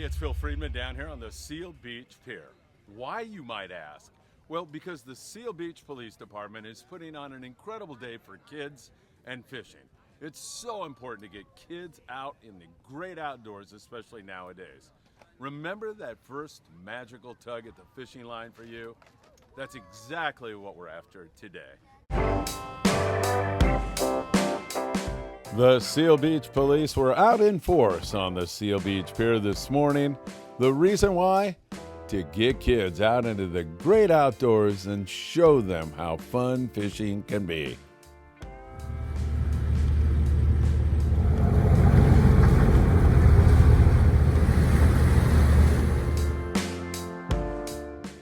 it's Phil Friedman down here on the Seal Beach Pier. Why, you might ask? Well, because the Seal Beach Police Department is putting on an incredible day for kids and fishing. It's so important to get kids out in the great outdoors, especially nowadays. Remember that first magical tug at the fishing line for you? That's exactly what we're after today. The Seal Beach Police were out in force on the Seal Beach Pier this morning. The reason why? To get kids out into the great outdoors and show them how fun fishing can be.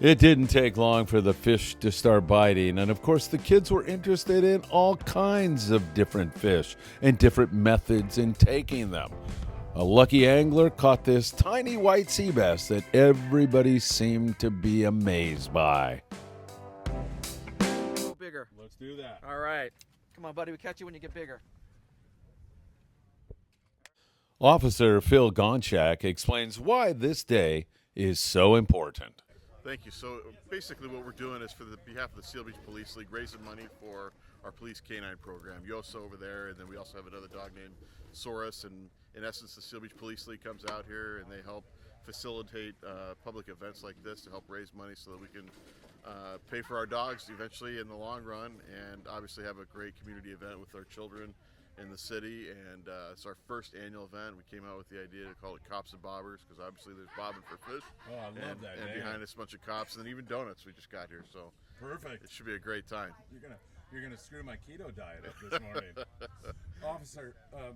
It didn't take long for the fish to start biting, and of course the kids were interested in all kinds of different fish and different methods in taking them. A lucky angler caught this tiny white sea bass that everybody seemed to be amazed by. A little bigger. Let's do that. All right. Come on, buddy. We'll catch you when you get bigger. Officer Phil Gonchak explains why this day is so important. Thank you. So basically what we're doing is for the behalf of the Seal Beach Police League, raising money for our police canine program. Yoso over there, and then we also have another dog named Saurus, and in essence the Seal Beach Police League comes out here and they help facilitate public events like this to help raise money so that we can pay for our dogs eventually in the long run, and obviously have a great community event with our children in the city. And it's our first annual event. We came out with the idea to call it Cops and Bobbers because obviously there's bobbing for fish. Oh, I love that. And behind us a bunch of cops, and then even donuts we just got here. So perfect. It should be a great time. You're gonna screw my keto diet up this morning. Officer,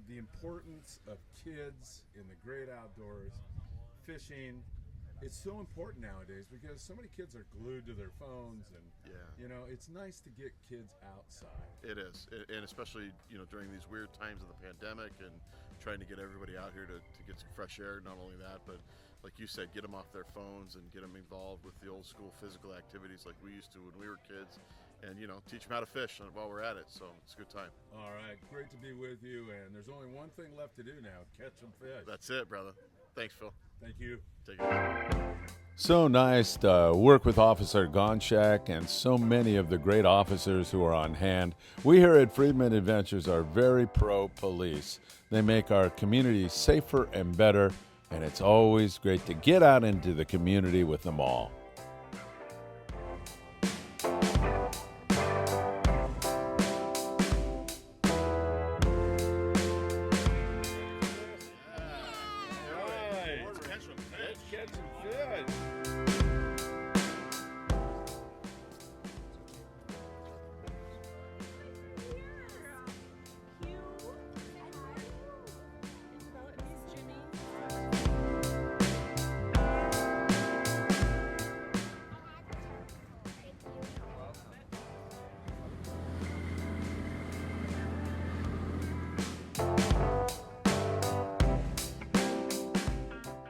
the importance of kids in the great outdoors, fishing, it's so important nowadays because so many kids are glued to their phones, and you know, it's nice to get kids outside. It is, and especially during these weird times of the pandemic and trying to get everybody out here to get some fresh air. Not only that, but like you said, get them off their phones and get them involved with the old school physical activities like we used to when we were kids, and teach them how to fish while we're at it. So it's a good time. All right, great to be with you, and there's only one thing left to do now: catch some fish. That's it, brother. Thanks, Phil. Thank you. Take care. So nice to work with Officer Gonchak and so many of the great officers who are on hand. We here at Friedman Adventures are very pro-police. They make our community safer and better, and it's always great to get out into the community with them all.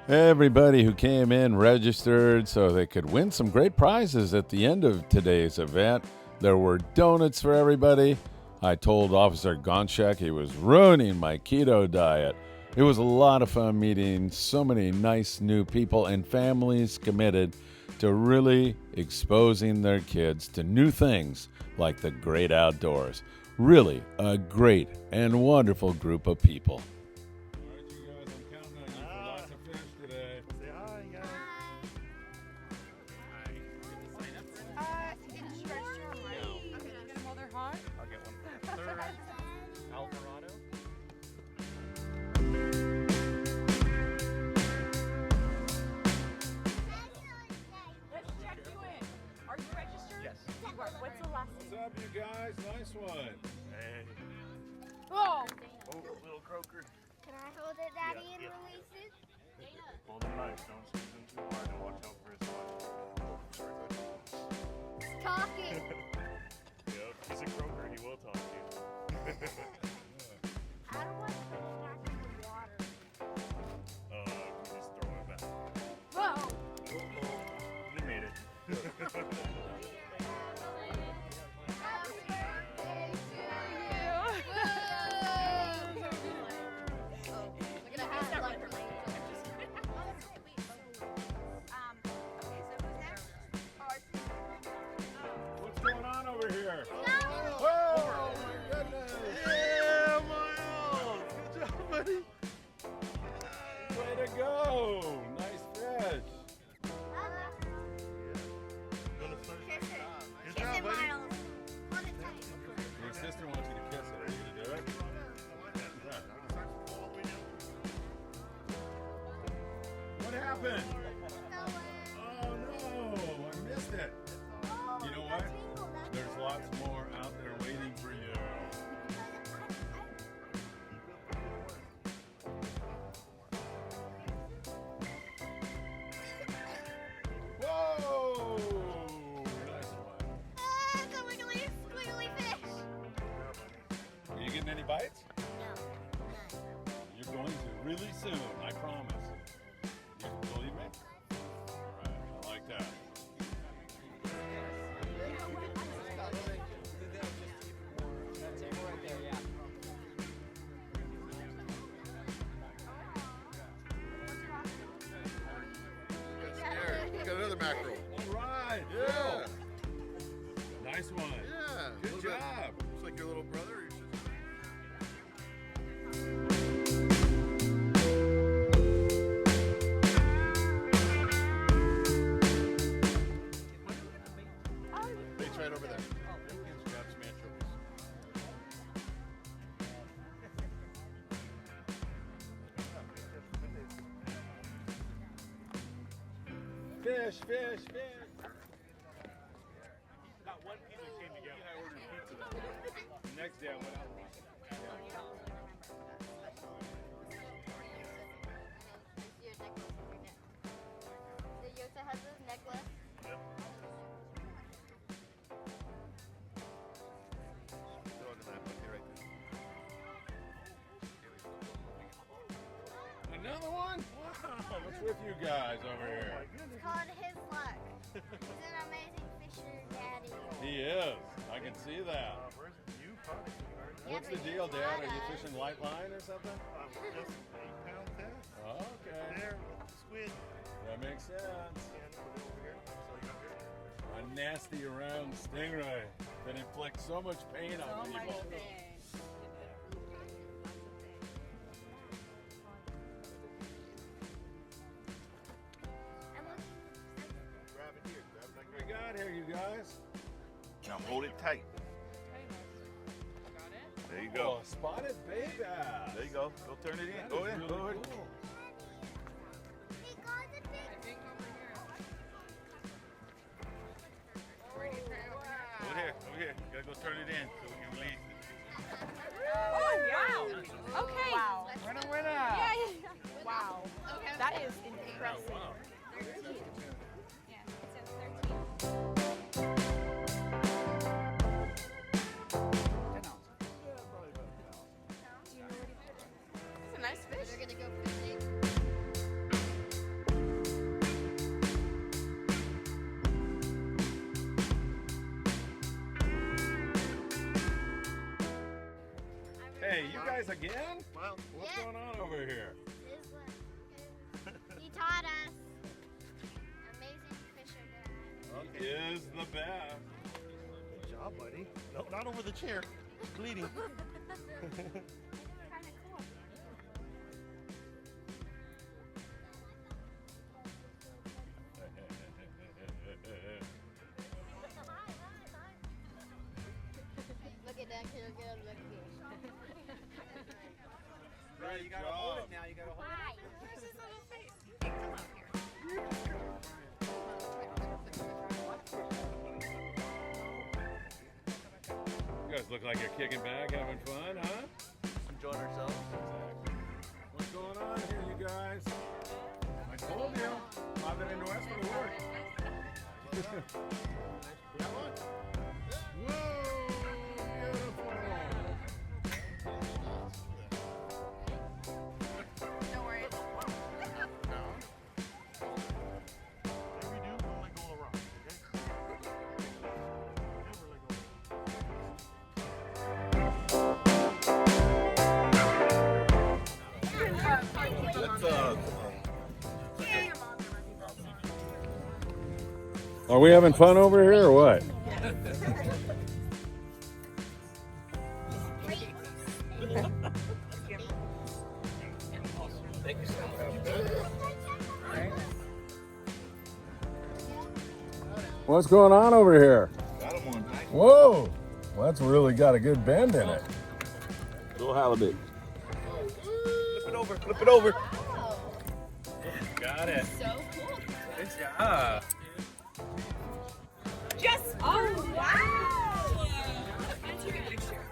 Everybody who came in registered so they could win some great prizes at the end of today's event. There were donuts for everybody. I told Officer Gonchak he was ruining my keto diet. It was a lot of fun meeting so many nice new people and families committed to really exposing their kids to new things like the great outdoors. Really a great and wonderful group of people. What's up, you guys? Nice one. Hey. Oh! Oh, little croaker. Can I hold it, Daddy, and release it? Hold him nice. Don't squeeze him too hard and watch out for his spine. It's talking. Yep, he's a croaker. He will talk to you. How do I put it back in the water? You just throw it back. Whoa! He made it. Look at that hat. happened? Oh no, I missed it. You know what? There's lots more out there waiting for you. Whoa! Nice one. Squiggly fish. Are you getting any bites? No. You're going to really soon, I promise. You believe me? Alright, I like that. That table right there, yeah. You got another mackerel. Alright, Yeah. nice one. Yeah. Good A little bit- job. Looks like your little brother. Or your sister. Bait's right over there. Grab some anchovies. Fish, fish, fish. Not one pizza came together. I ordered pizza that day. Next day I went out. Yosa has his necklace. Go under that. Okay, right there. Another one? Wow, what's with you guys over here? It's called his luck. He's an amazing fisher daddy. He is. I can see that. Where's you probably? What's the deal, Dad? Are you fishing light line or something? Just 8-pound test. Okay. There, squid. That makes sense. And put it over here. So you got here. A nasty round stingray that inflicts so much pain on people. Grab it here. Grab it like What we got here, you guys? Now hold it tight. There you Oh, go. a spotted bay bass. There you go. Go turn it in. That Go is in. really Go ahead. cool. He got the big. Over here. Over here. You gotta go turn it in so we can release it. Oh, wow. Okay. Wow. Winner, winner. Yeah, yeah. Wow. That is impressive. Wow. 13. Yeah, it says 13. It's a nice fish. They're gonna go fishing. Hey, you guys again? Well, What's Yeah. going on over here? His luck. He taught us. Amazing fisher dad. He is the best. good job, buddy. No, not over the chair. It's bleeding. Kind of cool. Look at that kid. Get him looking. Right, you gotta hold it now. You gotta hold it. Where's his little face? Come up here. You guys look like you're kicking back, having fun, huh? Enjoying ourselves. What's going on here, you guys? I told you, Padre Nuestro work. Whoa, beautiful. No worries. Whatever we do, don't let go of the rock, okay? Never let go of Are we having fun over here or what? Thank you so much. What's going on over here? Got him one. Whoa, well, that's really got a good bend in it. Little halibut. Flip it over. Flip it over. Got got it. So cool. Good job. Just, oh, wow. Let's take a picture.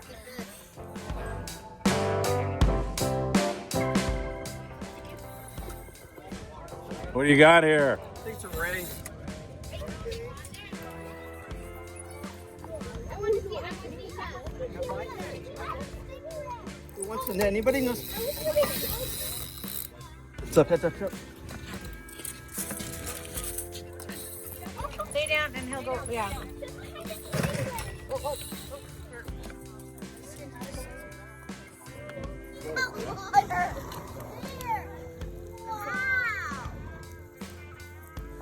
What do you got here? Things are ready. Who wants to know? Anybody knows? What's up? Heads up. Stay down and he'll go, yeah. Wow!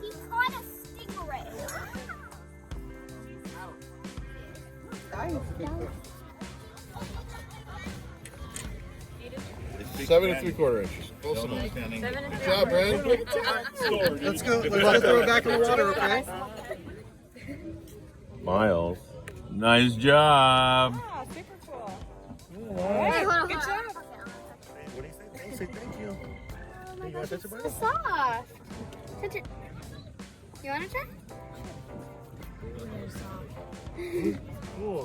He caught a stingray. 7 3/4 inches. Close enough. Good job, Brad. Let's go. Let's throw it back in the water, okay? Miles. Nice job. Oh, super cool. Hey, hold on, Good hold on. job. What do you think? Say thank you. Oh my gosh, it's so soft. Touch it. You want to try? Cool.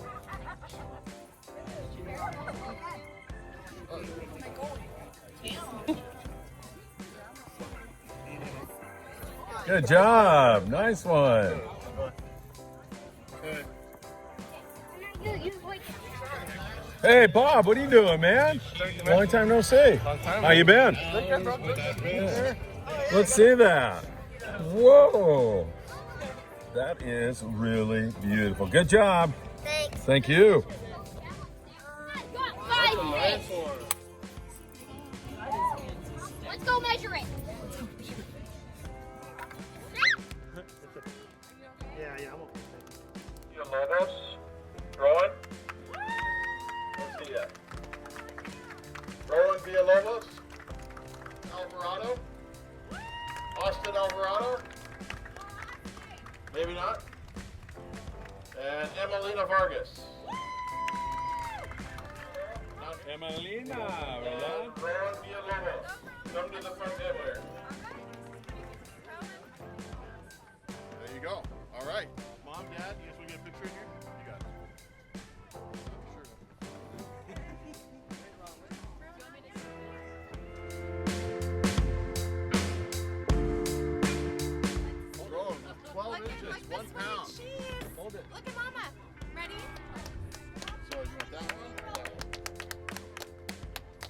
Good job. Nice one. You wait. Hey, Bob, what are you doing, man? Long time no see. How you been? Let's see that. Whoa. That is really beautiful. Good job. Thanks. Thank you. Five fish. Let's go measure it. Yeah, I'm okay. Villalobos. Rowan? Let's see that. Rowan Villalobos. Alvarado. Austin Alvarado. Maybe not. And Emelina Vargas. Emelina, And Rowan Villalobos. Come to the front table here. There you go. All right. Mom, Dad, you guys want to get a picture in here? You got it. Rowan, 12 inches, 1 pound. Hold it. Look at Mama. Ready? So you want that one or that one?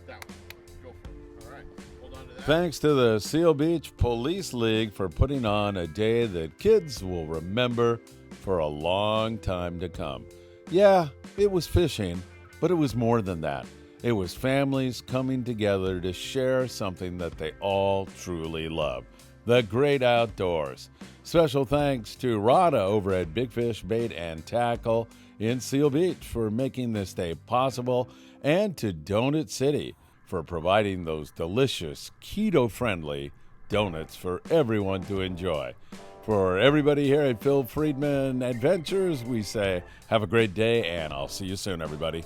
That one. Go for it. All right. Hold on to that. Thanks to the Seal Beach Police League for putting on a day that kids will remember for a long time to come. Yeah, it was fishing, but it was more than that. It was families coming together to share something that they all truly love, the great outdoors. Special thanks to Rada over at Big Fish Bait and Tackle in Seal Beach for making this day possible, and to Donut City for providing those delicious, keto-friendly donuts for everyone to enjoy. For everybody here at Phil Friedman Adventures, we say have a great day, and I'll see you soon, everybody.